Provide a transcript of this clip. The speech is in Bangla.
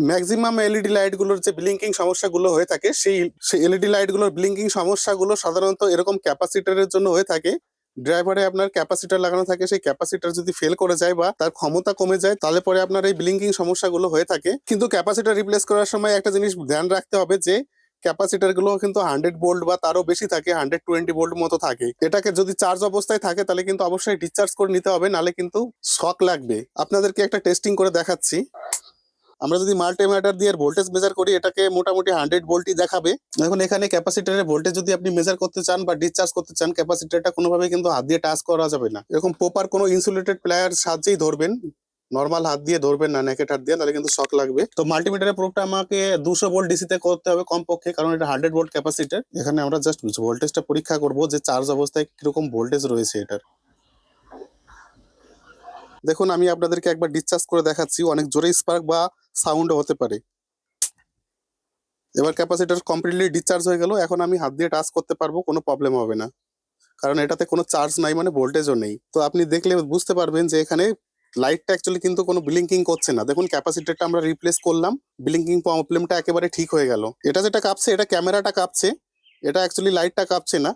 ম্যাক্সিমাম এলইডি লাইটগুলোর যে ব্লিঙ্কিং সমস্যাগুলো হয়ে থাকে সেই এলইডি লাইটগুলোর ব্লিঙ্কিং সমস্যাগুলো সাধারণত এরকম ক্যাপাসিটরের জন্য হয়ে থাকে। ড্রাইভারে আপনার ক্যাপাসিটর লাগানো থাকে, সেই ক্যাপাসিটর যদি ফেল করে যায় বা তার ক্ষমতা কমে যায় তাহলে পরে আপনার এই ব্লিঙ্কিং সমস্যাগুলো হয়ে থাকে। কিন্তু ক্যাপাসিটর রিপ্লেস করার সময় একটা জিনিস ধ্যান রাখতে হবে যে ক্যাপাসিটর গুলো কিন্তু 100 ভোল্ট বা তারও বেশি থাকে, 120 ভোল্ট মতো থাকে। এটাকে যদি চার্জ অবস্থায় থাকে তাহলে কিন্তু অবশ্যই ডিসচার্জ করে নিতে হবে, নাহলে কিন্তু শক লাগবে। আপনাদেরকে একটা টেস্টিং করে দেখাচ্ছি। আমরা যদি মাল্টিমিটার দিয়ে ভোল্টেজ মেজার করি, এটাকে মোটামুটি 100 ভোল্টই দেখাবে। এখন এখানে ক্যাপাসিটরের ভোল্টেজ যদি আপনি মেজার করতে চান বা ডিসচার্জ করতে চান, ক্যাপাসিটরটা কোনোভাবে কিন্তু হাত দিয়ে টাচ করা যাবে না। এরকম প্রপার কোনো ইনসুলেটেড প্লায়ার সাহায্যেই ধরবেন, নর্মাল হাত দিয়ে ধরবেন না, নেকেট হাত দিয়ে, তাহলে কিন্তু শক লাগবে। তো মাল্টিমিটারের প্রোবটা আমাকে 200 ভোল্ট ডিসিতে করতে হবে কমপক্ষে, কারণ এটা 100 ভোল্ট ক্যাপাসিটর। এখানে আমরা জাস্ট ভোল্টেজটা পরীক্ষা করব যে চার্জ অবস্থায় কিরকম ভোল্টেজ রয়েছে এটার। দেখুন আমি আপনাদেরকে একবার ডিসচার্জ করে দেখাচ্ছি, অনেক জোরে স্পার্ক বা সাউন্ড হতে পারে। এবার ক্যাপাসিটর কমপ্লিটলি ডিসচার্জ হয়ে গেল। এখন আমি হাত দিয়ে টাচ করতে পারবো, কোনো প্রবলেম হবে না, কারণ এটাতে কোনো চার্জ নাই, মানে ভোল্টেজও নেই। তো আপনি দেখলে বুঝতে পারবেন যে এখানে লাইটটা অ্যাকচুয়ালি কিন্তু কোনো ব্লিঙ্কিং করছে না। দেখুন ক্যাপাসিটরটা আমরা রিপ্লেস করলাম, ব্লিঙ্কিং প্রবলেমটা একেবারে ঠিক হয়ে গেল। এটা যেটা কাঁপছে এটা ক্যামেরাটা কাঁপছে, এটা অ্যাকচুয়ালি লাইটটা কাঁপছে না।